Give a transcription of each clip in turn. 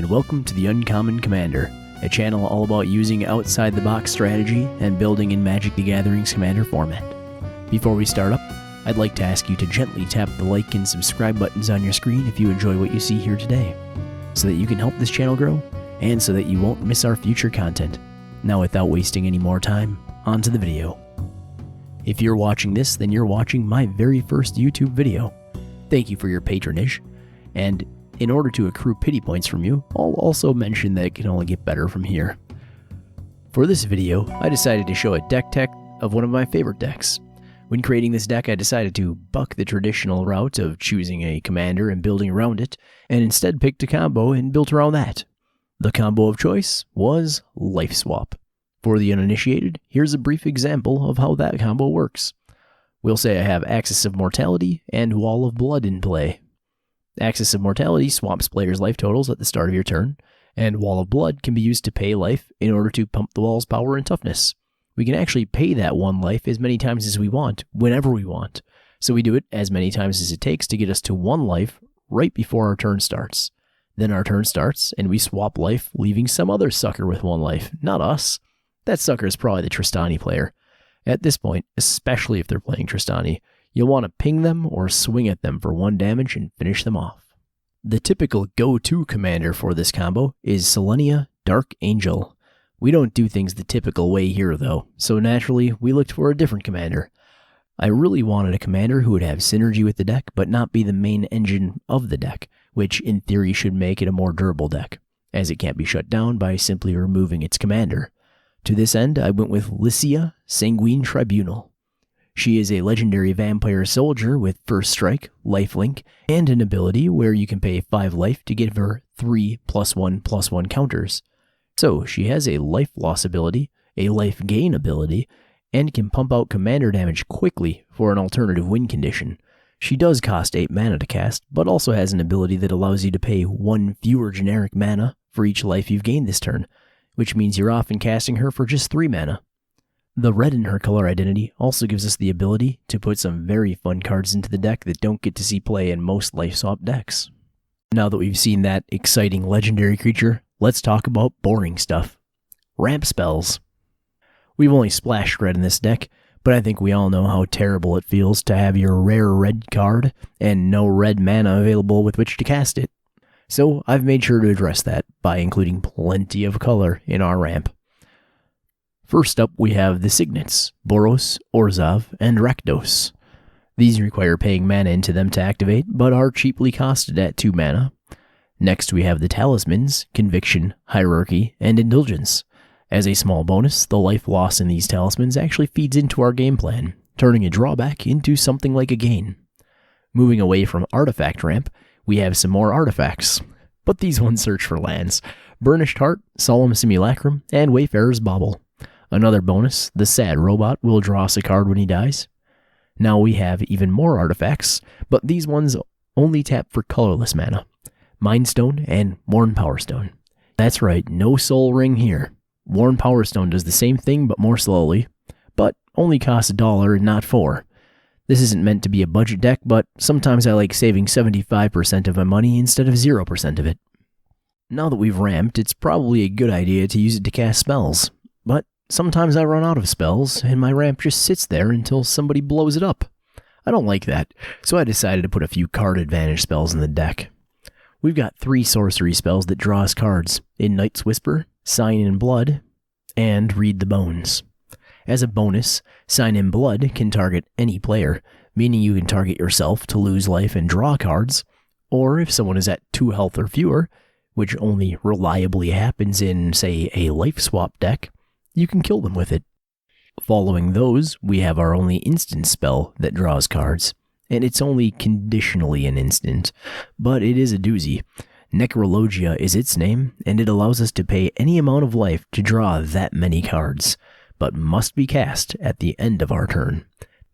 and welcome to the Uncommon Commander, a channel all about using outside-the-box strategy and building in Magic the Gathering's Commander format. Before we start up, I'd like to ask you to gently tap the like and subscribe buttons on your screen if you enjoy what you see here today, so that you can help this channel grow, and so that you won't miss our future content. Now without wasting any more time, on to the video. If you're watching this, then you're watching my very first YouTube video. Thank you for your patronage, and in order to accrue pity points from you, I'll also mention that it can only get better from here. For this video, I decided to show a deck tech of one of my favorite decks. When creating this deck, I decided to buck the traditional route of choosing a commander and building around it, and instead picked a combo and built around that. The combo of choice was Life Swap. For the uninitiated, here's a brief example of how that combo works. We'll say I have Axis of Mortality and Wall of Blood in play. Axis of Mortality swaps players' life totals at the start of your turn, and Wall of Blood can be used to pay life in order to pump the wall's power and toughness. We can actually pay that one life as many times as we want, whenever we want, so we do it as many times as it takes to get us to one life right before our turn starts. Then our turn starts, and we swap life, leaving some other sucker with one life, not us. That sucker is probably the Tristani player. At this point, especially if they're playing Tristani, you'll want to ping them or swing at them for 1 damage and finish them off. The typical go-to commander for this combo is Selenia Dark Angel. We don't do things the typical way here though, so naturally we looked for a different commander. I really wanted a commander who would have synergy with the deck but not be the main engine of the deck, which in theory should make it a more durable deck, as it can't be shut down by simply removing its commander. To this end, I went with Licia Sanguine Tribune. She is a legendary vampire soldier with First Strike, Lifelink, and an ability where you can pay 5 life to give her 3 +1/+1 counters. So she has a life loss ability, a life gain ability, and can pump out commander damage quickly for an alternative win condition. She does cost 8 mana to cast, but also has an ability that allows you to pay 1 fewer generic mana for each life you've gained this turn, which means you're often casting her for just 3 mana. The red in her color identity also gives us the ability to put some very fun cards into the deck that don't get to see play in most life swap decks. Now that we've seen that exciting legendary creature, let's talk about boring stuff. Ramp spells. We've only splashed red in this deck, but I think we all know how terrible it feels to have your rare red card and no red mana available with which to cast it. So I've made sure to address that by including plenty of color in our ramp. First up, we have the Signets, Boros, Orzhov, and Rakdos. These require paying mana into them to activate, but are cheaply costed at 2 mana. Next, we have the Talismans, Conviction, Hierarchy, and Indulgence. As a small bonus, the life loss in these talismans actually feeds into our game plan, turning a drawback into something like a gain. Moving away from Artifact Ramp, we have some more artifacts, but these ones search for lands: Burnished Heart, Solemn Simulacrum, and Wayfarer's Bauble. Another bonus, the Sad Robot will draw us a card when he dies. Now we have even more artifacts, but these ones only tap for colorless mana: Mind Stone and Worn Power Stone. That's right, no Soul Ring here. Worn Power Stone does the same thing but more slowly, but only costs $1 and not 4. This isn't meant to be a budget deck, but sometimes I like saving 75% of my money instead of 0% of it. Now that we've ramped, it's probably a good idea to use it to cast spells, but sometimes I run out of spells, and my ramp just sits there until somebody blows it up. I don't like that, so I decided to put a few card advantage spells in the deck. We've got 3 sorcery spells that draw us cards: in Night's Whisper, Sign in Blood, and Read the Bones. As a bonus, Sign in Blood can target any player, meaning you can target yourself to lose life and draw cards, or if someone is at 2 health or fewer, which only reliably happens in, say, a life swap deck, you can kill them with it. Following those, we have our only instant spell that draws cards, and it's only conditionally an instant, but it is a doozy. Necrologia is its name, and it allows us to pay any amount of life to draw that many cards, but must be cast at the end of our turn.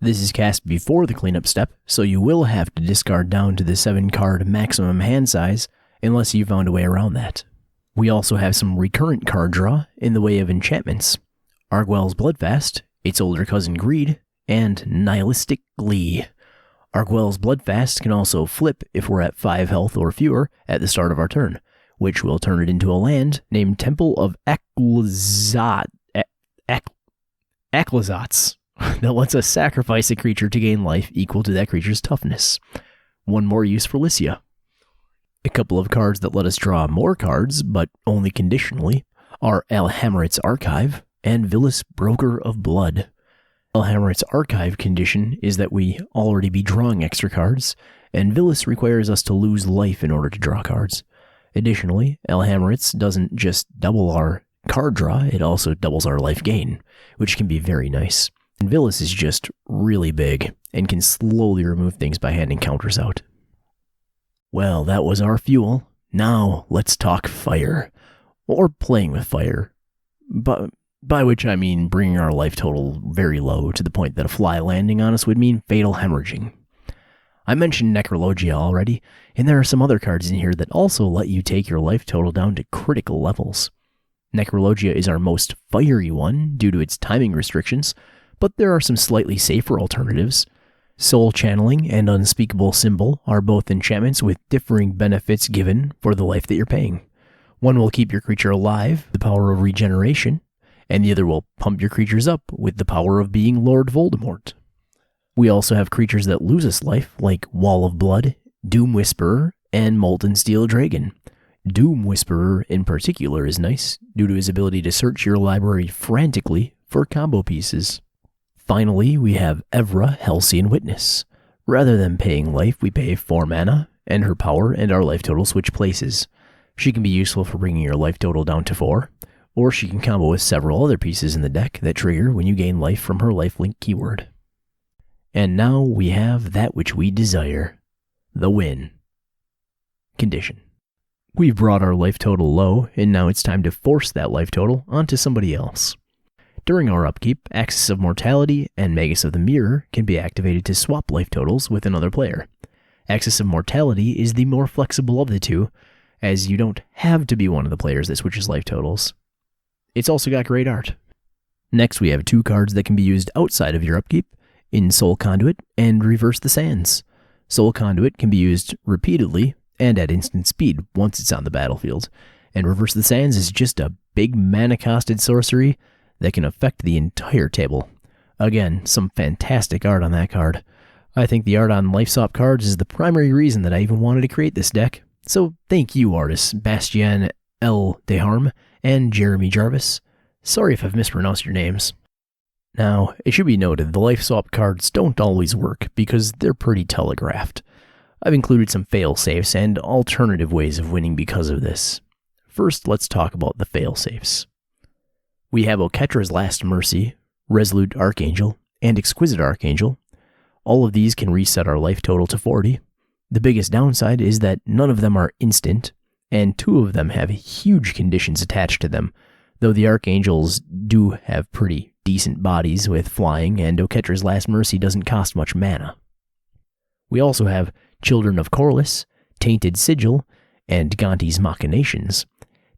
This is cast before the cleanup step, so you will have to discard down to the 7-card maximum hand size, unless you found a way around that. We also have some recurrent card draw in the way of enchantments: Arguel's Bloodfast, its older cousin Greed, and Nihilistic Glee. Arguel's Bloodfast can also flip if we're at 5 health or fewer at the start of our turn, which will turn it into a land named Temple of Aclazats that lets us sacrifice a creature to gain life equal to that creature's toughness. One more use for Licia. A couple of cards that let us draw more cards, but only conditionally, are Alhammarret's Archive and Villis Broker of Blood. Alhammarret's Archive condition is that we already be drawing extra cards, and Villis requires us to lose life in order to draw cards. Additionally, Alhammarret's doesn't just double our card draw, it also doubles our life gain, which can be very nice. And Villis is just really big, and can slowly remove things by handing counters out. Well, that was our fuel. Now, let's talk fire. Or playing with fire. But by which I mean bringing our life total very low to the point that a fly landing on us would mean fatal hemorrhaging. I mentioned Necrologia already, and there are some other cards in here that also let you take your life total down to critical levels. Necrologia is our most fiery one due to its timing restrictions, but there are some slightly safer alternatives. Soul Channeling and Unspeakable Symbol are both enchantments with differing benefits given for the life that you're paying. One will keep your creature alive, the power of regeneration, and the other will pump your creatures up with the power of being Lord Voldemort. We also have creatures that lose us life, like Wall of Blood, Doom Whisperer, and Molten Steel Dragon. Doom Whisperer in particular is nice, due to his ability to search your library frantically for combo pieces. Finally, we have Evra, Halcyon Witness. Rather than paying life, we pay 4 mana, and her power and our life total switch places. She can be useful for bringing your life total down to 4, or she can combo with several other pieces in the deck that trigger when you gain life from her lifelink keyword. And now we have that which we desire, the win. Condition. We've brought our life total low, and now it's time to force that life total onto somebody else. During our upkeep, Axis of Mortality and Magus of the Mirror can be activated to swap life totals with another player. Axis of Mortality is the more flexible of the two, as you don't have to be one of the players that switches life totals. It's also got great art. Next, we have 2 cards that can be used outside of your upkeep, in Soul Conduit and Reverse the Sands. Soul Conduit can be used repeatedly and at instant speed once it's on the battlefield, and Reverse the Sands is just a big mana-costed sorcery that can affect the entire table. Again, some fantastic art on that card. I think the art on Life Swap cards is the primary reason that I even wanted to create this deck, so thank you artists Bastien L. Deharme and Jeremy Jarvis. Sorry if I've mispronounced your names. Now, it should be noted the Life Swap cards don't always work because they're pretty telegraphed. I've included some failsafes and alternative ways of winning because of this. First, let's talk about the failsafes. We have Oketra's Last Mercy, Resolute Archangel, and Exquisite Archangel. All of these can reset our life total to 40. The biggest downside is that none of them are instant, and 2 of them have huge conditions attached to them, though the Archangels do have pretty decent bodies with flying, and Oketra's Last Mercy doesn't cost much mana. We also have Children of Corliss, Tainted Sigil, and Gonti's Machinations.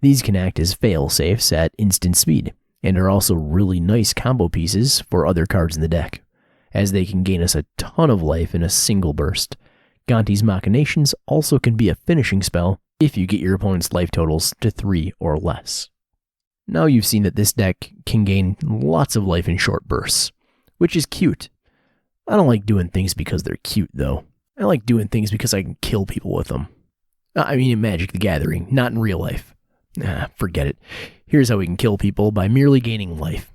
These can act as fail-safes at instant speed, and are also really nice combo pieces for other cards in the deck, as they can gain us a ton of life in a single burst. Gonti's Machinations also can be a finishing spell if you get your opponent's life totals to 3 or less. Now you've seen that this deck can gain lots of life in short bursts, which is cute. I don't like doing things because they're cute, though. I like doing things because I can kill people with them. I mean in Magic the Gathering, not in real life. Forget it. Here's how we can kill people by merely gaining life.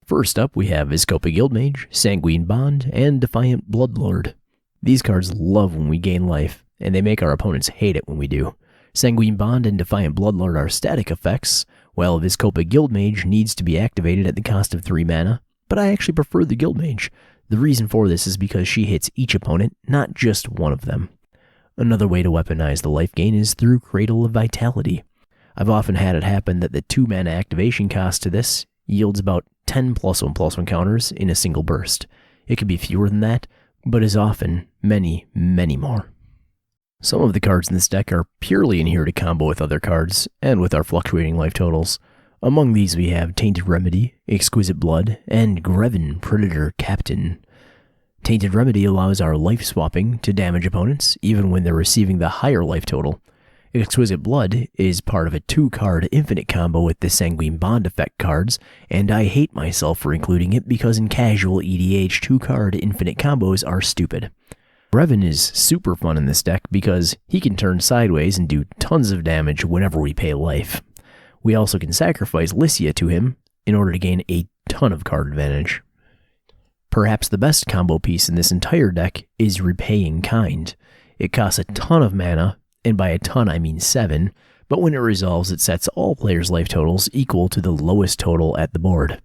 First up, we have Vizkopa Guildmage, Sanguine Bond, and Defiant Bloodlord. These cards love when we gain life, and they make our opponents hate it when we do. Sanguine Bond and Defiant Bloodlord are static effects, while Vizkopa Guildmage needs to be activated at the cost of 3 mana, but I actually prefer the Guildmage. The reason for this is because she hits each opponent, not just one of them. Another way to weaponize the life gain is through Cradle of Vitality. I've often had it happen that the 2 mana activation cost to this yields about 10 +1/+1 counters in a single burst. It can be fewer than that, but is often many, many more. Some of the cards in this deck are purely in here to combo with other cards, and with our fluctuating life totals. Among these we have Tainted Remedy, Exquisite Blood, and Greven, Predator Captain. Tainted Remedy allows our life swapping to damage opponents, even when they're receiving the higher life total. Exquisite Blood is part of a 2-card infinite combo with the Sanguine Bond effect cards, and I hate myself for including it because in casual EDH 2-card infinite combos are stupid. Greven is super fun in this deck because he can turn sideways and do tons of damage whenever we pay life. We also can sacrifice Licia to him in order to gain a ton of card advantage. Perhaps the best combo piece in this entire deck is Repaying Kind. It costs a ton of mana, and by a ton I mean 7, but when it resolves it sets all players' life totals equal to the lowest total at the board.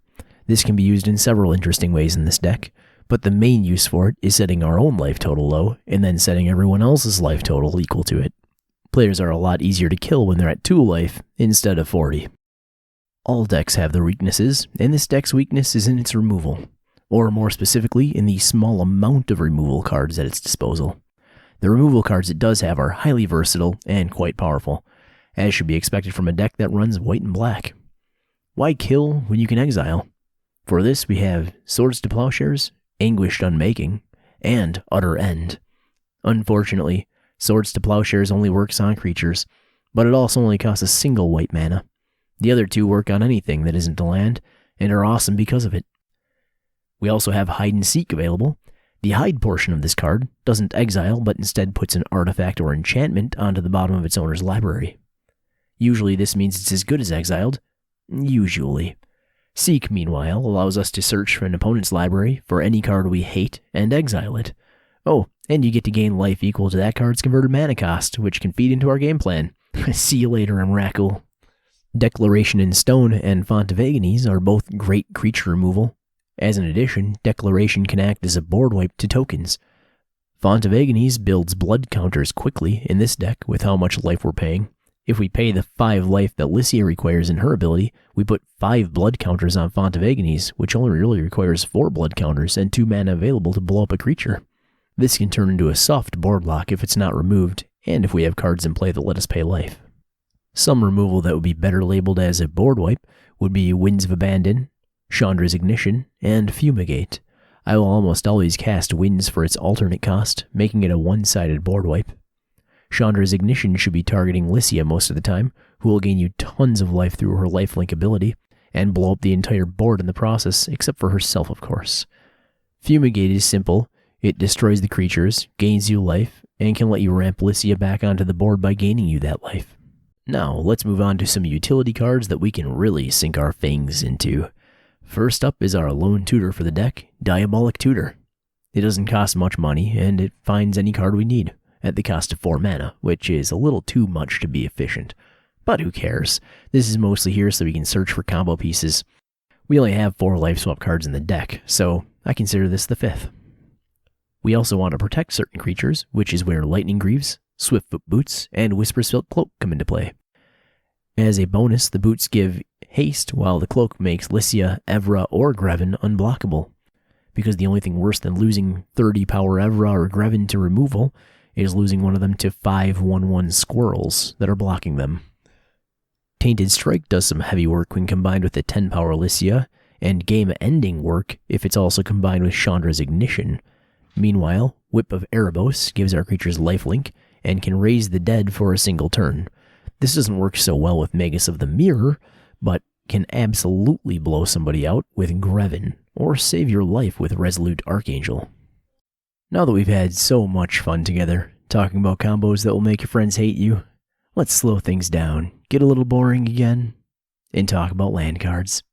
This can be used in several interesting ways in this deck, but the main use for it is setting our own life total low, and then setting everyone else's life total equal to it. Players are a lot easier to kill when they're at 2 life instead of 40. All decks have their weaknesses, and this deck's weakness is in its removal, or more specifically in the small amount of removal cards at its disposal. The removal cards it does have are highly versatile and quite powerful, as should be expected from a deck that runs white and black. Why kill when you can exile? For this we have Swords to Plowshares, Anguished Unmaking, and Utter End. Unfortunately, Swords to Plowshares only works on creatures, but it also only costs a single white mana. The other 2 work on anything that isn't a land, and are awesome because of it. We also have Hide and Seek available. The hide portion of this card doesn't exile, but instead puts an artifact or enchantment onto the bottom of its owner's library. Usually this means it's as good as exiled. Usually. Seek, meanwhile, allows us to search for an opponent's library for any card we hate and exile it. Oh, and you get to gain life equal to that card's converted mana cost, which can feed into our game plan. See you later, Emrakul. Declaration in Stone and Font of Agonies are both great creature removal. As an addition, Declaration can act as a board wipe to tokens. Font of Agonies builds blood counters quickly in this deck with how much life we're paying. If we pay the 5 life that Licia requires in her ability, we put 5 blood counters on Font of Agonies, which only really requires 4 blood counters and 2 mana available to blow up a creature. This can turn into a soft board block if it's not removed, and if we have cards in play that let us pay life. Some removal that would be better labeled as a board wipe would be Winds of Abandon, Chandra's Ignition, and Fumigate. I will almost always cast Winds for its alternate cost, making it a one-sided board wipe. Chandra's Ignition should be targeting Licia most of the time, who will gain you tons of life through her lifelink ability, and blow up the entire board in the process, except for herself, of course. Fumigate is simple. It destroys the creatures, gains you life, and can let you ramp Licia back onto the board by gaining you that life. Now, let's move on to some utility cards that we can really sink our fangs into. First up is our lone tutor for the deck, Diabolic Tutor. It doesn't cost much money, and it finds any card we need, at the cost of 4 mana, which is a little too much to be efficient. But who cares? This is mostly here so we can search for combo pieces. We only have 4 life swap cards in the deck, so I consider this the 5th. We also want to protect certain creatures, which is where Lightning Greaves, Swiftfoot Boots, and Whisperspelt Cloak come into play. As a bonus, the boots give haste, while the cloak makes Licia, Evra, or Greven unblockable. Because the only thing worse than losing 30 power Evra or Greven to removal is losing one of them to 5/1/1 squirrels that are blocking them. Tainted Strike does some heavy work when combined with the 10 power Licia, and game-ending work if it's also combined with Chandra's Ignition. Meanwhile, Whip of Erebos gives our creatures lifelink, and can raise the dead for a single turn. This doesn't work so well with Magus of the Mirror, but can absolutely blow somebody out with Greven, or save your life with Resolute Archangel. Now that we've had so much fun together, talking about combos that will make your friends hate you, let's slow things down, get a little boring again, and talk about land cards.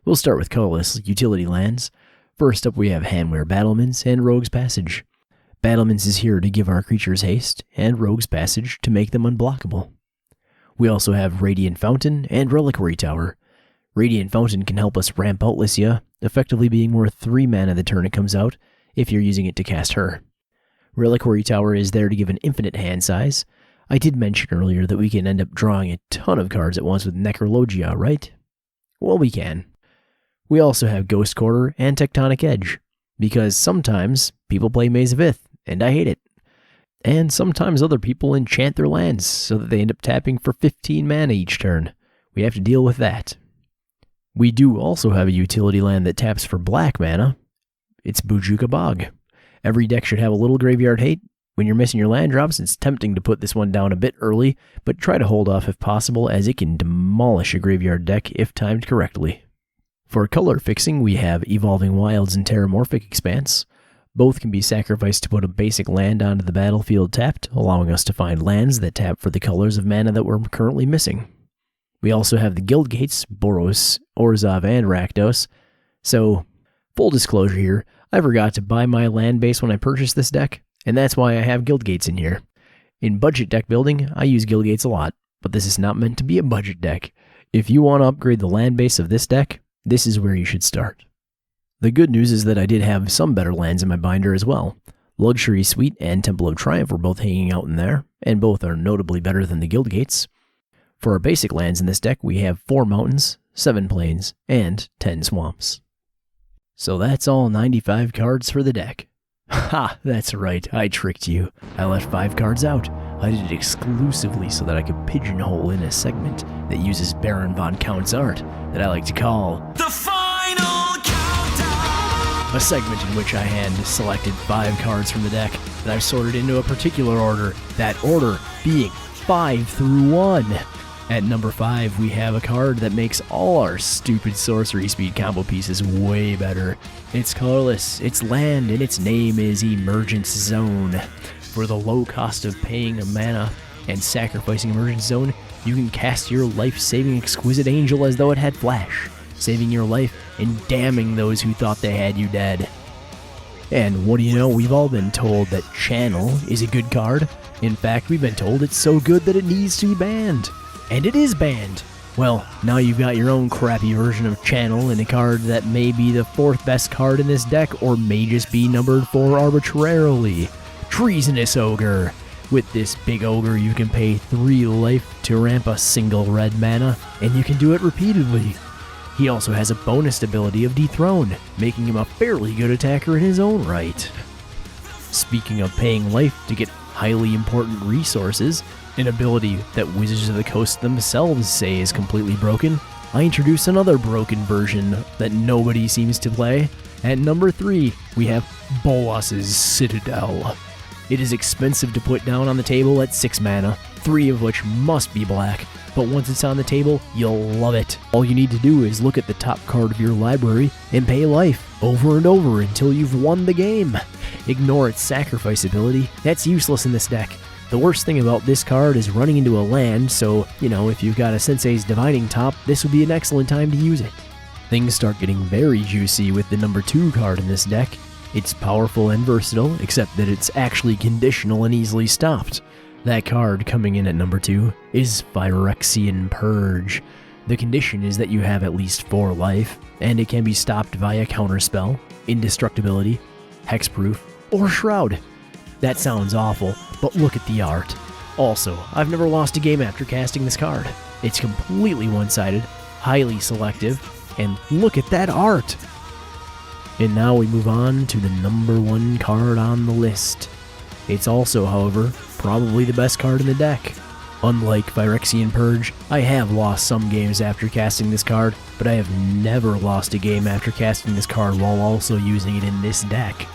We'll start with colorless utility lands. First up we have Handwear Battlements and Rogue's Passage. Battlements is here to give our creatures haste, and Rogue's Passage to make them unblockable. We also have Radiant Fountain and Reliquary Tower. Radiant Fountain can help us ramp out Licia, effectively being worth 3 mana the turn it comes out, if you're using it to cast her. Reliquary Tower is there to give an infinite hand size. I did mention earlier that we can end up drawing a ton of cards at once with Necrologia, right? Well, we can. We also have Ghost Quarter and Tectonic Edge, because sometimes people play Maze of Ith, and I hate it. And sometimes other people enchant their lands so that they end up tapping for 15 mana each turn. We have to deal with that. We do also have a utility land that taps for black mana. It's Bojuka Bog. Every deck should have a little graveyard hate, When you're missing your land drops, it's tempting to put this one down a bit early, but try to hold off if possible, as it can demolish a graveyard deck if timed correctly. For color fixing, we have Evolving Wilds and Terramorphic Expanse. Both can be sacrificed to put a basic land onto the battlefield tapped, allowing us to find lands that tap for the colors of mana that we're currently missing. We also have the Guild Gates, Boros, Orzhov, and Rakdos. So, full disclosure here, I forgot to buy my land base when I purchased this deck, and that's why I have Guild Gates in here. In budget deck building, I use Guild Gates a lot, but this is not meant to be a budget deck. If you want to upgrade the land base of this deck, this is where you should start. The good news is that I did have some better lands in my binder as well. Luxury Suite and Temple of Triumph were both hanging out in there, and both are notably better than the Guild Gates. For our basic lands in this deck, we have 4 mountains, 7 plains, and 10 swamps. So that's all 95 cards for the deck. Ha, that's right, I tricked you. I left 5 cards out. I did it exclusively so that I could pigeonhole in a segment that uses Baron von Count's art that I like to call The Final Countdown! A segment in which I hand-selected 5 cards from the deck that I've sorted into a particular order, that order being 5 through 1. At number 5, we have a card that makes all our stupid sorcery speed combo pieces way better. It's colorless, it's land, and its name is Emergence Zone. For the low cost of paying a mana and sacrificing Emergence Zone, you can cast your life-saving Exquisite Angel as though it had flash, saving your life and damning those who thought they had you dead. And what do you know, we've all been told that Channel is a good card. In fact, we've been told it's so good that it needs to be banned. And it is banned. Well, now you've got your own crappy version of Channel and a card that may be the 4th best card in this deck or may just be numbered 4 arbitrarily. Treasonous Ogre. With this big ogre, you can pay 3 life to ramp a single red mana, and you can do it repeatedly. He also has a bonus ability of Dethrone, making him a fairly good attacker in his own right. Speaking of paying life to get highly important resources, an ability that Wizards of the Coast themselves say is completely broken, I introduce another broken version that nobody seems to play. At number 3, we have Bolas's Citadel. It is expensive to put down on the table at 6 mana, 3 of which must be black, but once it's on the table, you'll love it. All you need to do is look at the top card of your library and pay life over and over until you've won the game. Ignore its sacrifice ability, that's useless in this deck. The worst thing about this card is running into a land, so, if you've got a Sensei's Divining Top, this would be an excellent time to use it. Things start getting very juicy with the number 2 card in this deck. It's powerful and versatile, except that it's actually conditional and easily stopped. That card coming in at number 2 is Phyrexian Purge. The condition is that you have at least 4 life, and it can be stopped via counterspell, indestructibility, hexproof, or shroud. That sounds awful, but look at the art. Also, I've never lost a game after casting this card. It's completely one-sided, highly selective, and look at that art! And now we move on to the number 1 card on the list. It's also, however, probably the best card in the deck. Unlike Phyrexian Purge, I have lost some games after casting this card, but I have never lost a game after casting this card while also using it in this deck.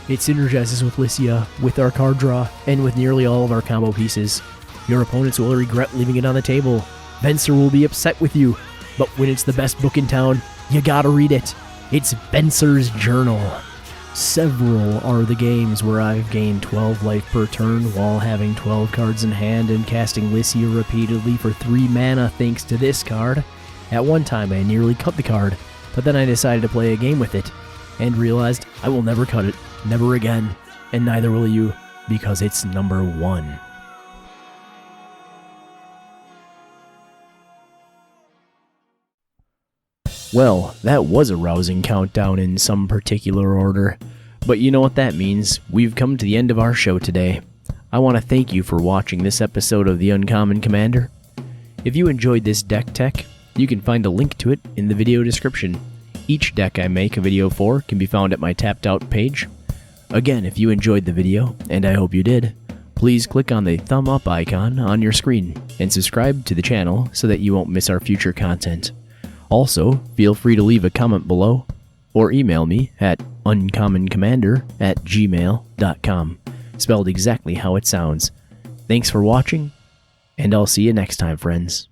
It synergizes with Licia, with our card draw, and with nearly all of our combo pieces. Your opponents will regret leaving it on the table. Venser will be upset with you, but when it's the best book in town, you gotta read it. It's Venser's Journal. Several are the games where I've gained 12 life per turn while having 12 cards in hand and casting Licia repeatedly for 3 mana thanks to this card. At one time I nearly cut the card, but then I decided to play a game with it, and realized I will never cut it. Never again, and neither will you, because it's number 1. Well, that was a rousing countdown in some particular order, but you know what that means. We've come to the end of our show today. I want to thank you for watching this episode of The Uncommon Commander. If you enjoyed this deck tech, you can find a link to it in the video description. Each deck I make a video for can be found at my Tapped Out page. Again, if you enjoyed the video, and I hope you did, please click on the thumb up icon on your screen and subscribe to the channel so that you won't miss our future content. Also, feel free to leave a comment below or email me at uncommoncommander@gmail.com. spelled exactly how it sounds. Thanks for watching, and I'll see you next time, friends.